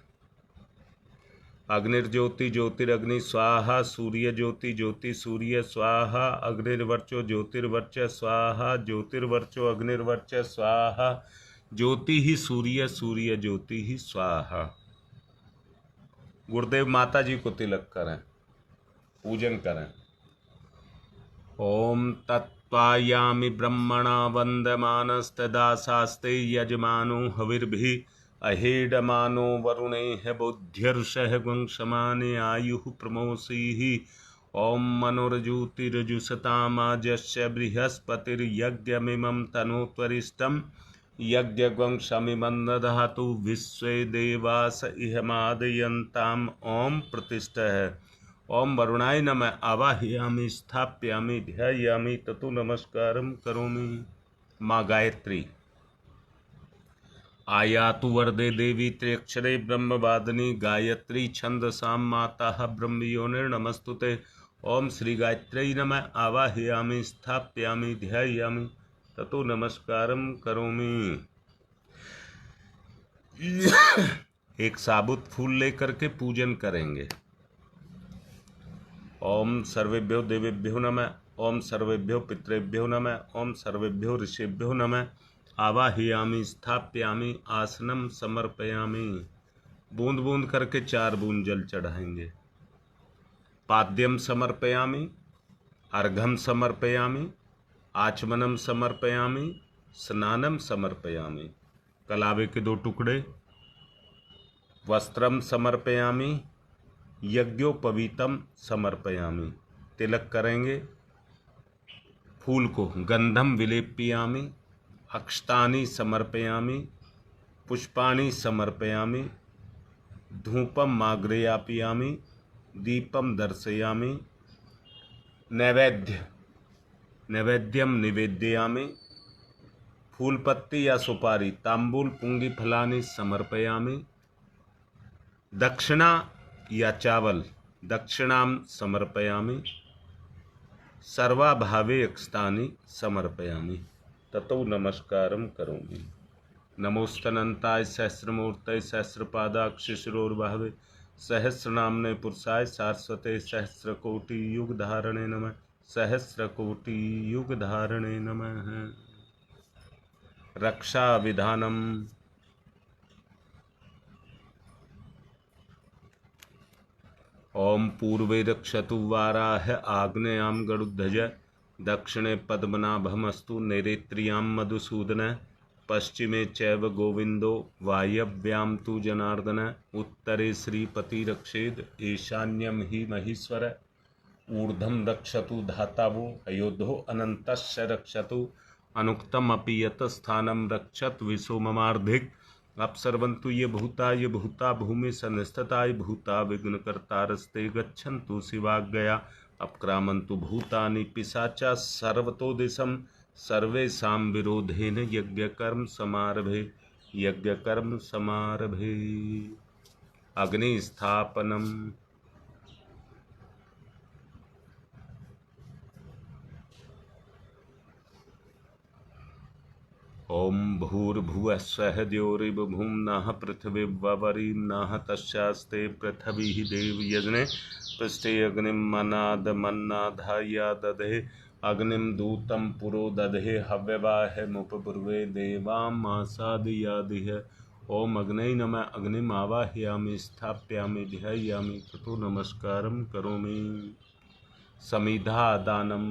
अग्निर्ज्योति ज्योतिरग्नि स्वाहा, सूर्य ज्योति ज्योति सूर्य स्वाहा, अग्निर्वर्चो ज्योतिर्वर्च स्वाहा, ज्योतिर्वर्चो अग्निर्वर्च स्वाहा, ज्योति ही सूर्य सूर्य ज्योति ही स्वाहा। गुरुदेव माता जी को तिलक करें, पूजन करें। ओम तत्त्वायामि ब्रह्मणा वन्दमानस्तदासास्ते यजमानो हविर्भि अहेडमानो वरुणैः बोध्यर्षः वंशमाने आयुः प्रमोषीः। ओम मनोरजूतिरजुषतामाजस्य बृहस्पतिर्यज्ञमिमं तनोत्वरिष्ठं यज्ञवंशमिमं दधातु विश्वे देवास इहमादयन्ताम्। ओम प्रतिष्ठः। ओम वरुणाय नमः। आवाहयामि स्थापयामि ध्यायामि ततो नमस्कारं करोमि। माँ गायत्री। आयातु वरदे देवी त्र्यक्षरे ब्रह्मवादिनी गायत्री छंदसां माता ब्रह्मयोनिर्नमस्तुते। ओम श्री गायत्री नमः। आवाहयामि स्थापयामि ध्यायामि ततो नमस्कारं करोमि। एक साबुत फूल लेकर के पूजन करेंगे। ओम सर्वेभ्यो देवेभ्यो नमः। ओम सर्वेभ्यो पितृभ्यो नमः। ओम सर्वेभ्यो ऋषिभ्यो नमः। आवाहयामि स्थापयामि आसनम समर्पयामि। बूंद बूंद करके 4 बूंद जल चढ़ाएंगे। पाद्यम समर्पयामि, अर्घम समर्पयामि, आचमनम समर्पयामि, स्नानम समर्पयामि। कलावे के 2 टुकड़े। वस्त्रम समर्पयामि, यज्ञोपवीतम समर्पयामि। तिलक करेंगे। फूल को गंधम विलेप्यामि, अक्षतानि समर्पयामि, पुष्पाणि समर्पयामि, धूपम माग्रयापयामि, दीपम दर्शयामि, नैवेद्यम निवेदयामि। फूल पत्ती या सुपारी, तांबूल पुंगी फलानि समर्पयामि। दक्षिणा या चावल, दक्षिणाम समर्पयामि। सर्वाभावे अक्षतानि समर्पयामि ततो नमस्कारं करोमि। नमोस्तनन्ताय सहस्रमूर्तये सहस्रपादाक्षिशिरोर्भावे सहस्रनाम्ने पुरुषाय सारस्वते सहस्रकोटि युगधारणे नमः। सहस्रकोटि युगधारणे नमः। रक्षा विधानम। ओम पूर्वे रक्षतु वाराह आग्नेयां गरुध्वज दक्षिणे पद्मनाभमस्तु नैरेत्र्यां मधुसूदन पश्चिमे चैव गोविंदो वायव्यां तु जनार्दन उत्तरे श्रीपति रक्षेद ईशान्यं हि महीश्वर ऊर्ध्वं रक्षतु धातावो अयोध्यो अनन्तस्य रक्षतु अनुक्तम अपि यत स्थानं रक्षत विशो ममार्धिक अपसर्वन्तु ये भूता भूमि संस्थिता भूता विघ्नकर्तारस्ते गच्छन्तु शिवाज्ञया अपक्रामन्तु भूतानि पिशाचा सर्वतो दिशं सर्वेषां विरोधेन यज्ञकर्म समारभे अग्निस्थापनम्। ओम भूर्भुवः स्वः द्यौरिवभूम्नः पृथिवीवरीम्नः तस्यास्ते पृथिवी देवयजने पृष्ठे अग्निं मन्नादमन्नाधाय दधे अग्निं दूतं पुरो दधे हव्यवाहमुपब्रुवे देवामासादयादिह। ओम अग्नये नमः। अग्निम आवाहयामि स्थापयामि ध्यायामि ततो नमस्कारं करोमि। समिधादानम्।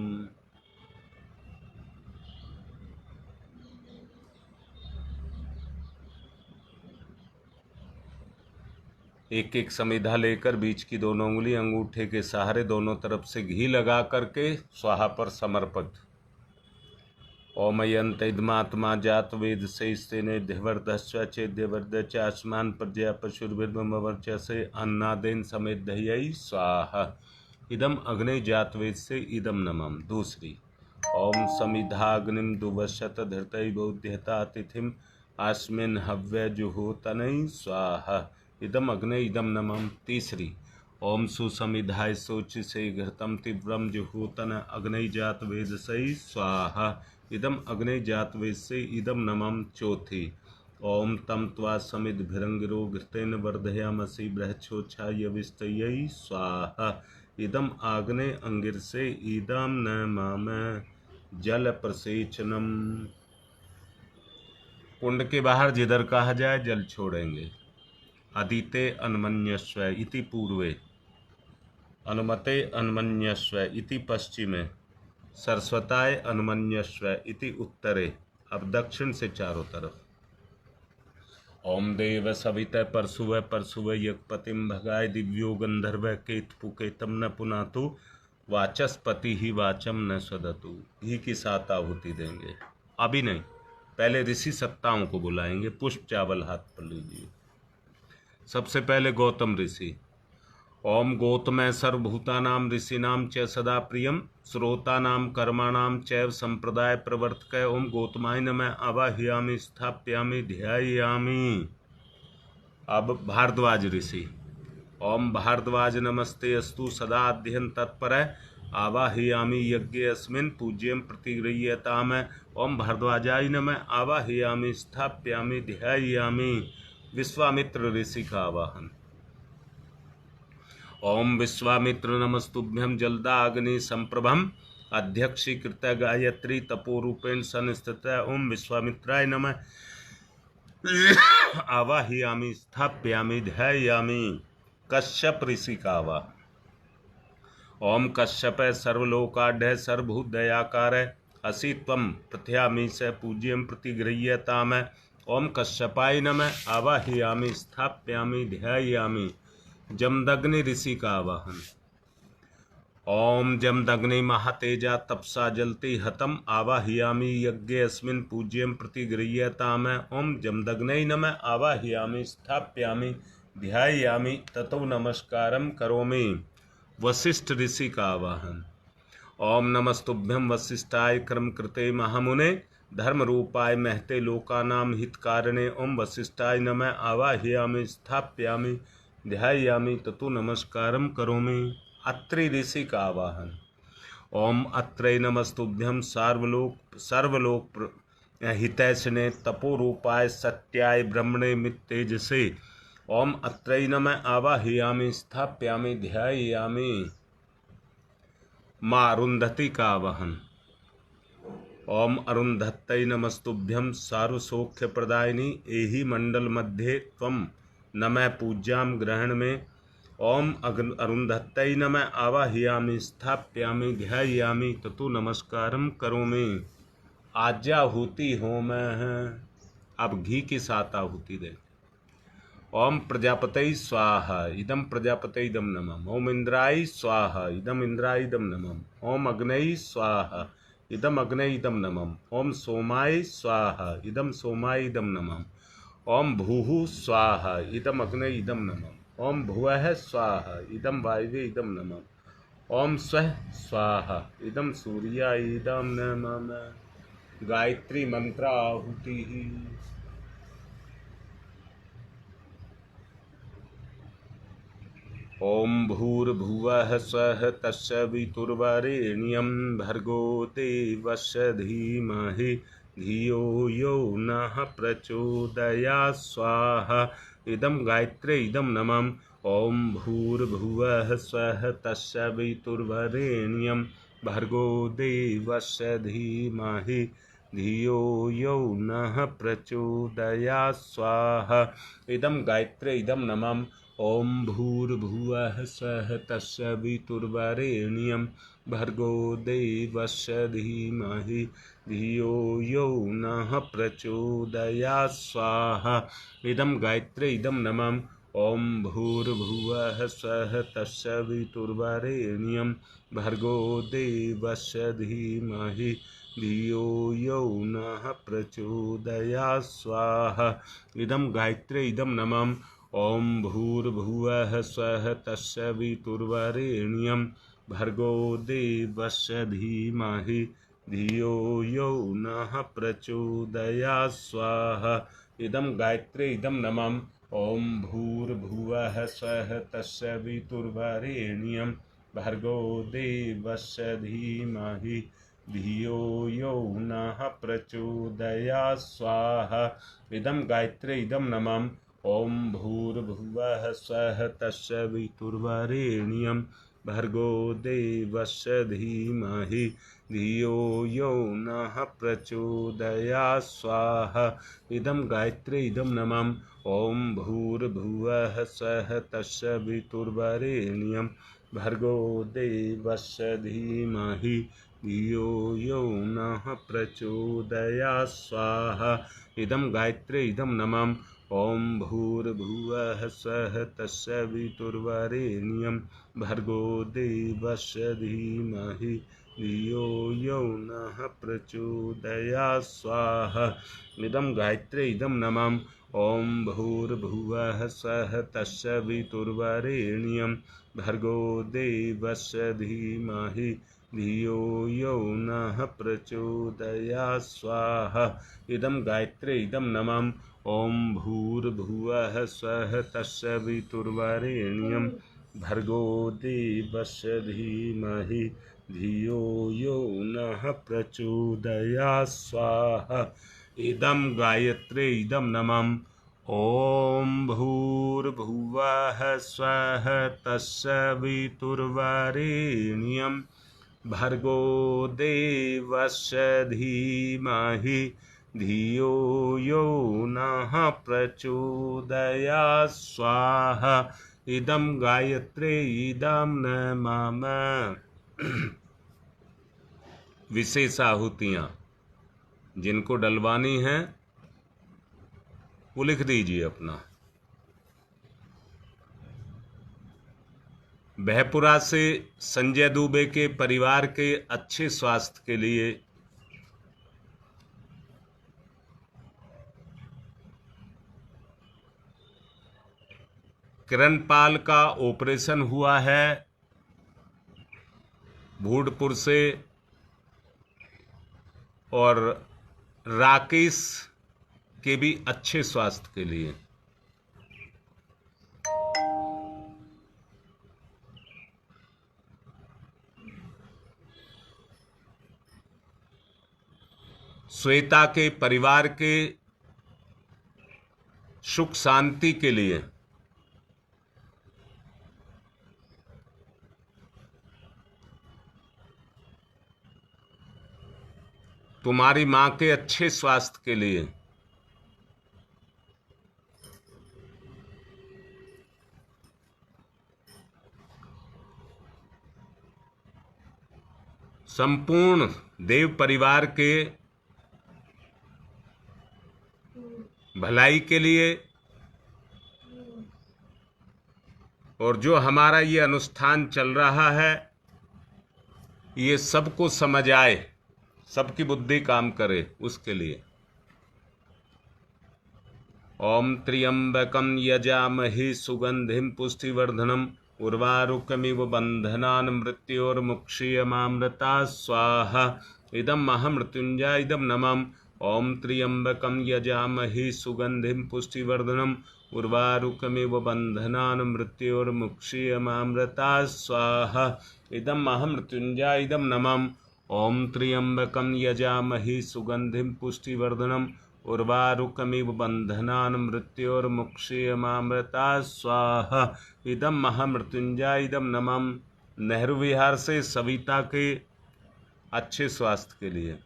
एक एक समिधा लेकर बीच की दोनों उंगली अंगूठे के सहारे दोनों तरफ से घी लगा करके स्वाहा पर समर्पित। ओमयंत इदमात्मा जात वेद से स्तेने ध्यवर्धस्व चेद्यवर्ध च आसमान प्रज्ञा पशुर्विर्मवर्च से अन्नादेन समेत दह्यई स्वाहा। इदम अग्नि जात वेद से इदम नमम। दूसरी ओम समिधाग्निम दुवशत धृतई बौध्यता तिथिम आस्मिन हव्य जुहोतनई स्वाहा। इदम अग्नि इदम नमम। तीसरी ओम सुसमिधाय सोच से घृतम तीव्रम जुहोतन अग्नि जात वेद से स्वाहा। इदम अग्नि जात वेद से इदम नमम। चौथी ओम तम त्वा समिद्भिरंगिरो घृतेन वर्धयामसि बृहच्छोच्छाय विस्तयै स्वाहा। इदम आग्ने अंगिर से इदम नमम। जल प्रसेचनम। कुंड के बाहर जिधर कहा जाए जल छोड़ेंगे। अदिते अन्मन्यस्व इति पूर्वे अनुमते अन्मन्यस्व इति पश्चिमे सरस्वताय अन्मन्यस्व इति उत्तरे। अब दक्षिण से चारों तरफ। ओम देव सवितः परशुव यज्ञपतिम भगाय दिव्यो गंधर्व केतपुकेतम न पुनातु वाचस्पति ही वाचम न सदतु। घी की 7 आहुति देंगे। अभी नहीं, पहले ऋषि सत्ताओं को बुलाएंगे। पुष्प चावल हाथ पर लीजिए। सबसे पहले गौतम ऋषि। ओम गौतम सर्वभूतानां ऋषीणां च सदा प्रियम श्रोतानां कर्माणां चैव संप्रदाय प्रवर्तक। ओम गौतमाय नमः। आवाहयामि स्थापयामि ध्यायामि। अब भारद्वाज ऋषि। ओम भारद्वाज नमस्ते अस्तु सदा अध्ययन तत्पर आवाहयामि यज्ञे अस्मिन् पूज्यं प्रतिगृह्यताम्। ओम भारद्वाजाय नमः। आवाहयामि स्थापयामि ध्यायामि। विश्वामित्र ऋषि का आवाहन। ओम विश्वामित्र नमस्तुभ्यं जलदाग्नि संप्रभम अध्यक्षीकृत गायत्री तपोरूपेण संस्थित। ओम विश्वामित्राय नमः। आवाहयामि स्थापयामि ध्यायामि। कश्यप ऋषि का आवाहन। ओम कश्यप सर्वलोकाढ्य सर्वभूतदयाकार असि त्वं प्रथयामि स पूज्यं प्रतिगृह्यताम्। ओम कश्यपाय नमः। आवाहयामि स्थापयामि ध्यायामि। जमदग्नि ऋषि का आवाहन। ओम जमदग्नि महातेजा तपसा जलति हतम आवाहयामि यज्ञे अस्मिन् पूज्यं प्रतिगृह्यताम्। ओम जमदग्नै नमः। आवाहयामि स्थापयामि ध्यायामि ततो नमस्कारं करोमि। वशिष्ठ ऋषि का आवाहन। ओम नमस्तुभ्यं वसिष्ठाय क्रमकृते महामुने धर्म रूपाय महते लोकानां हितकारणे। ओम वसिष्ठाय नमः। आवाहयामि स्थापयामि ध्यायामि ततो नमस्कारं करोमि। अत्रि ऋषि का आवाहन। ओम अत्रै नमस्तुभ्यं सर्वलोक हितैषिणे तपोरूपाय सत्याय ब्रह्मणे मित्तेजसे। ओम अत्रै नमः। आवाहयामि स्थापयामि ध्यायामि। माँ अरुंधति का आवाहन। ओम अरुंधत्तै नमस्तुभ्यं सार्वसौख्य प्रदायिनी एहि मंडल मध्ये त्वं नमः पूज्यां ग्रहण में। ओम अरुंधत्तै नमः। आवाहयामि स्थापयामि ध्यायामि ततो नमस्कारं करोमि। आज्याहुति होम है। अब घी के साथ आहुति दें। ओम प्रजापतये स्वाहा इदम प्रजापतये इदम नमः। ओम इंद्राय स्वाहा इदम इंद्राय इदम नमः। ओम अग्नये स्वाहा इदम अग्नये इदम नमः। ओम सोमाय स्वाहा इदम सोमाय इदम नमः। ओम भूः स्वाहा इदम अग्नये इदम नमः। ओम भुवः स्वाहा इदम वायवे इदम नमः। ओम स्वः स्वाहा इदम सूर्याय इदम नमः। गायत्री मंत्र आहुति। ओम भूर्भुवः स्वः तत्सवितुर्वरेण्यं भर्गो देवस्य धीमहि धियो यो नः प्रचोदयात् स्वाहा इदं गायत्रे इदं नमः। ओम भूर्भुवः स्वः तत्सवितुर्वरेण्यं भर्गो देवस्य धीमहि धियो यो नः प्रचोदयात् स्वाहा इदं गायत्रे इदं नमः। ओम भूर्भुवः स्वः तत्सवितुर्वरेण्यं भर्गो देवस्य धीमहि धियो यो नः प्रचोदयात् स्वाहा इदं गायत्रे इदं नमः। ओम भूर्भुवः स्वः तत्सवितुर्वरेण्यं भर्गो देवस्य धीमहि धियो यो नः प्रचोदयात् स्वाहा इदं गायत्रे इदं नमः। ओम भूर्भुवः स्वः तत्सवितुर्वरेण्यं भर्गो देवस्य धीमहि धियो यो नः प्रचोदयात् स्वाहा इदं गायत्रे इदं नमः। ओम भूर्भुवः स्वः तत्सवितुर्वरेण्यं भर्गो देवस्य धीमहि धियो यो नः प्रचोदयात् स्वाहा इदं गायत्रे इदं नमः। ओम भूर्भुवः स्वः तत्सवितुर्वरेण्यं भर्गो देवस्य धीमहि धियो यो नः प्रचोदयात् स्वाहा इदं गायत्रे इदं नमः। ओम भूर्भुवः स्वः तत्सवितुर्वरेण्यं भर्गो देवस्य धीमहि धियो यो नः प्रचोदयात् स्वाहा इदं गायत्रे इदं नमः। ओम भूर्भुवः स्वः तत्सवितुर्वरेण्यं भर्गो देवस्य धीमहि धियो यो नः प्रचोदयात् स्वाहा इदं गायत्रे इदं नमः। ओम भूर्भुवः स्वः तत्सवितुर्वरेण्यं भर्गो देवस्य धीमहि धियो यो नः प्रचोदयात् स्वाहा इदं गायत्रे इदं नमः। ओम भूर्भुवः स्वः तत्सवितुर्वरेण्यं भर्गो देवस्य धीमहि धियो यो नः प्रचोदयात् स्वाहा इदं गायत्रे इदं नमः। ओम भूर्भुवः स्वः तत्सवितुर्वरेण्यं भर्गो देवस्य धीमहि धियो यो नः प्रचोदयात् स्वाहा इदं गायत्रे इदं नमः। विशेष आहुतियाँ जिनको डलवानी हैं वो लिख दीजिए अपना। बहपुरा से संजय दुबे के परिवार के अच्छे स्वास्थ्य के लिए किरणपाल का ऑपरेशन हुआ है। भूडपुर से और राकेश के भी अच्छे स्वास्थ्य के लिए श्वेता के परिवार के सुख शांति के लिए तुम्हारी मां के अच्छे स्वास्थ्य के लिए संपूर्ण देव परिवार के भलाई के लिए, और जो हमारा ये अनुष्ठान चल रहा है ये सबको समझ आए, सबकी बुद्धि काम करे, उसके लिए। ओम त्र्यंबकं यजामहे सुगंधिं पुष्टिवर्धनम् उर्वारुकमिव बंधनान् मृत्योर्मुक्षीयमामृता स्वाहा। इदं महामृत्युंजय इदं नमः। ओम त्र्यंबकं यजामहे सुगंधिं पुष्टिवर्धनम् उर्वारुकमिव बंधनान् मृत्योर्मुक्षीयमामृता स्वाहा। इदं महामृत्युंजय इदं नमः। ओम त्र्यंबकं यजामहे सुगंधिं पुष्टिवर्धनम् उर्वारुकमिव बंधनान् मृत्योर्मुक्षीयमामृता स्वाहा। इदं महामृत्युंजय इदं नमः। नेहरू विहार से सविता के अच्छे स्वास्थ्य के लिए।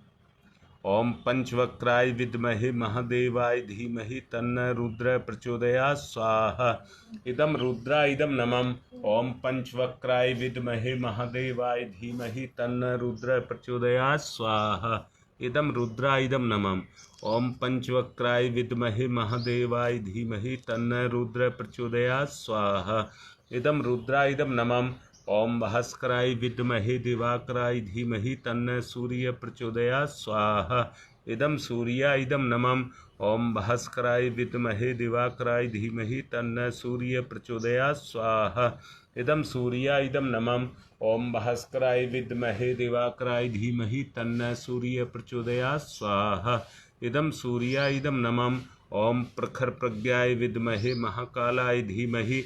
ओम पंचवक्राय विद्महे महादेवाय धीमहि तन्नो रुद्र प्रचोदयात् स्वाहा। इदं रुद्राय इदं नमः। ओम पंचवक्राय विद्महे महादेवाय धीमहि तन्नो रुद्र प्रचोदयात् स्वाहा। इदं रुद्राय इदं नमः। ओम पंचवक्राय विद्महे महादेवाय धीमहि तन्नो रुद्र प्रचोदयात् स्वाहा। इदं रुद्राय इदं नमः। ओम भास्कराय विद्महे दिवाकराय धीमहि तन्नो सूर्य प्रचोदयात् स्वाहा। इदं सूर्याय इदं नमः। ओम भास्कराय विद्महे दिवाकराय धीमहि तन्नो सूर्य प्रचोदयात् स्वाहा। इदं सूर्याय इदं नमः। ओम भास्कराय विद्महे दिवाकराय धीमहि तन्नो सूर्य प्रचोदयात् स्वाहा। इदं सूर्याय इदं नमः। ओम प्रखर प्रज्ञाय विद्महे महाकालाय धीमहि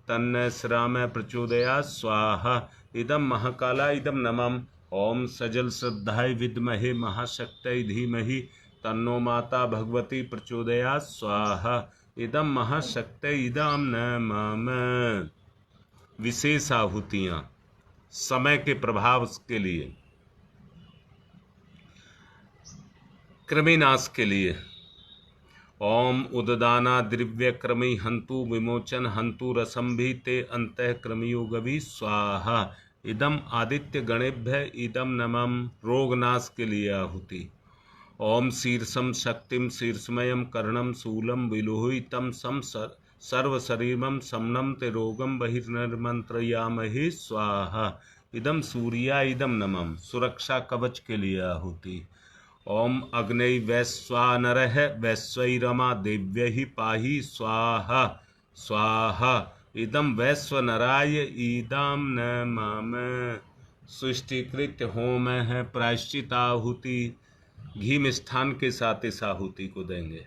तन्नो श्राम प्रचोदयात् स्वाहा। इदं महाकालाय इदं नमः। ओम सजल श्रद्धाय विद्महे महाशक्तये धीमहि तन्नो माता भगवती प्रचोदयात् स्वाहा। इदं महाशक्तये इदं नमः। विशेष आहुतियाँ समय के प्रभाव के लिए, कृमिनाश के लिए। ओम उददाना द्रव्य क्रमी हंतु विमोचन हंतु रसंभि ते अंतः क्रमियो गवि स्वाहा। इदम आदित्य गणेभ्य इदम नमः। रोगनाश के लिए आहुति। ओम शीर्षम शक्तिम शीर्षमयम कर्णम शूलम विलोहितम सम सर्व शरीरम समनम ते रोगम बहिर्निर्मंत्रयामहे स्वाहा। इदम सूर्याय इदम नमः। सुरक्षा कवच के लिए आहुति। ओम अग्नि वैश्वानरः वैश्वैरमा देव्यै पाहि स्वाहा स्वाहा। इदं वैश्वनराय इदं नमः। सृष्टिकृत होम है, प्रायश्चित आहुति घी मिष्ठान के साथ इस आहुति को देंगे।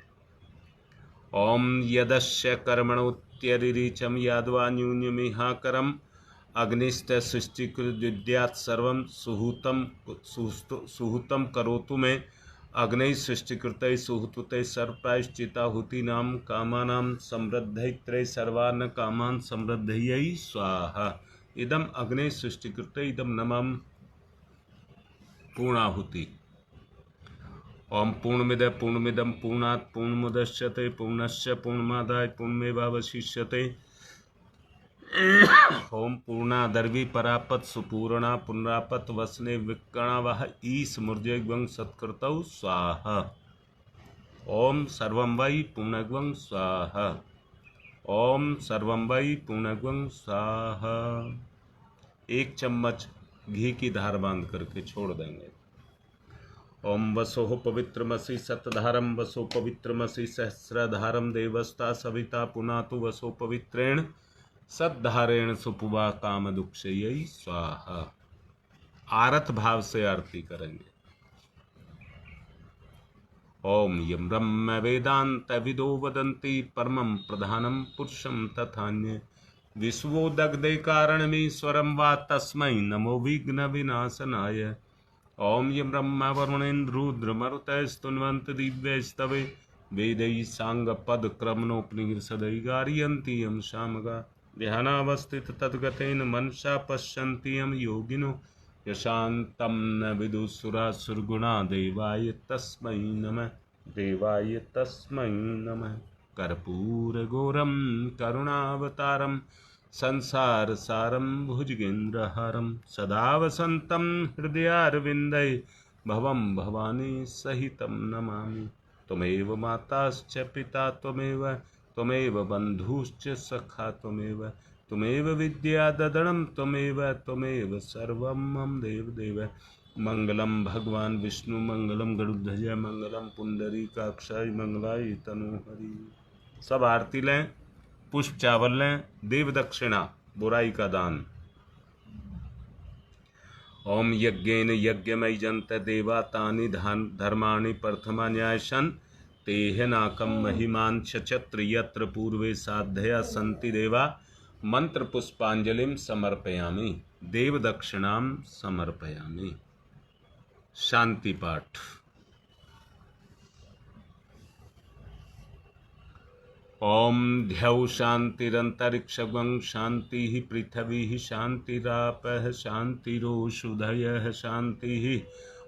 ओम यदस्य कर्मणोत्यरिचम यादवा न्यूनमिहाकरम अग्निस्त सृष्टिकृत विद्यात् सर्वं सुहूतम करोतु में अग्नि सृष्टिकृत सुहूत सर्वप्रायश्चिताहुतीनां कामानां समृद्धैत्रे सर्वान् कामान् समृद्धयै स्वाहा। इदम अग्नि सृष्टिकृत इदम नमः। पूर्णाहुति। ओम पूर्णमिद पूर्णमिदं पूर्णात् पूर्णमुदच्यते पूर्णस्य पूर्णमादाय पूर्णमेवावशिष्यते। ओम पूर्णा दर्वी परापत सुपूर्णा पुनरापत वसने विकणावह ईश मूर्जयग्वं सत्कृतौ स्वाहा। ओम सर्वं वै पूर्णग्वं स्वाहा। ओम सर्वं वै पूर्णग्वं स्वाहा। 1 चम्मच घी की धार बांध करके छोड़ देंगे। ओम वसोः पवित्रमसि सतधारम वसो पवित्रमसि सहस्रधारम देवस्ता सविता पुनातु वसो पवित्रेण सद्धारेण सुपुवा काम दुक्षयी स्वाहा। आरत भाव से आरती करेंगे। ओम यम ब्रह्म वेदांत विदो वदन्ति परमं प्रधानम पुरुषं तथान्य विश्वो दग्धे कारणमीश्वरं वा तस्मै नमो विघ्न विनाशनाय। ओम यम ब्रह्म वरुणेन्द्र रुद्र मरुतस्तुन्वन्त दिव्यस्तवे वेदैः साङ्गपदक्रमणोपनिषदैः गारयन्ति यं सामगा ध्यानावस्थित तद्गतेन मनसा पश्यन्ति यं योगिनो यशान्तं न विदुसुरासुरगुणा देवाय तस्मै नमः। देवाय तस्मै नमः। कर्पूरगौरं करुणावतारं संसारसारं भुजगेन्द्रहारं सदा वसन्तं हृदयारविन्दे भवं भवानी सहितं नमामि। त्वमेव माताश्च पिता त्वमेव, त्वमेव बन्धुश्च सखा त्वमेव, त्वमेव विद्या ददनं त्वमेव, त्वमेव सर्वं मम देवदेव। मंगलम भगवान विष्णु मंगलम गरुड़ध्वज मंगलम पुंडरीकाक्षाय मंगलाय तनोहरि। सब आरती लें, पुष्प चावल लें, देव दक्षिणा बुराई का दान। ओम यज्ञेन यज्ञमय जंत देवा तानि धर्माणि प्रथमा न्यायशन तेह नाकम महिमान चत्र यत्र पूर्वे साधया संति देवा मंत्र पुष्पांजलिम समर्पयामि, देव दक्षिणाम समर्पयामि। शांति पाठ। ओम ध्यौ शांतिरंतरिक्षं शांति पृथ्वी शांतिरापः शांतिरोषधयः शांति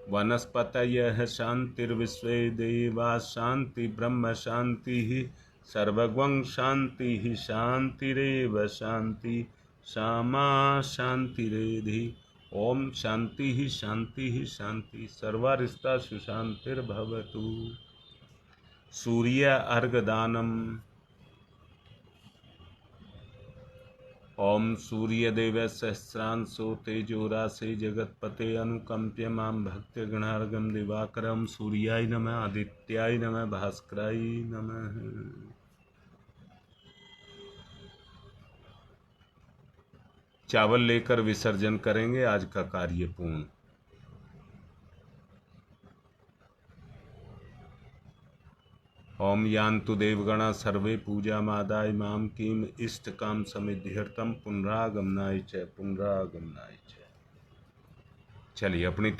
वनस्पतयः शांतिर्विश्वे देवा शांति ब्रह्म शांति सर्वगं शांति शांतिरेव शांति सामा शांतिरेधि। ओम शांति ही शांति ही शांति सर्वारिष्टा सुशांतिर्भवतु। सूर्य अर्घदानम। ओम सूर्यदेव सहस्रांशो तेजोरासे जगत्पते अनुकंप्य मां भक्त्य गणार्घं दिवाकरं सूर्याय नमः आदित्याय नमः भास्कराय नमः। चावल लेकर विसर्जन करेंगे। आज का कार्य पूर्ण। ओम यान्तु देवगणा सर्वे पूजा मादाय माम किम इष्ट काम समिध्यर्थम पुनरागमनाय च पुनरागमनाय च। चलिए अपनी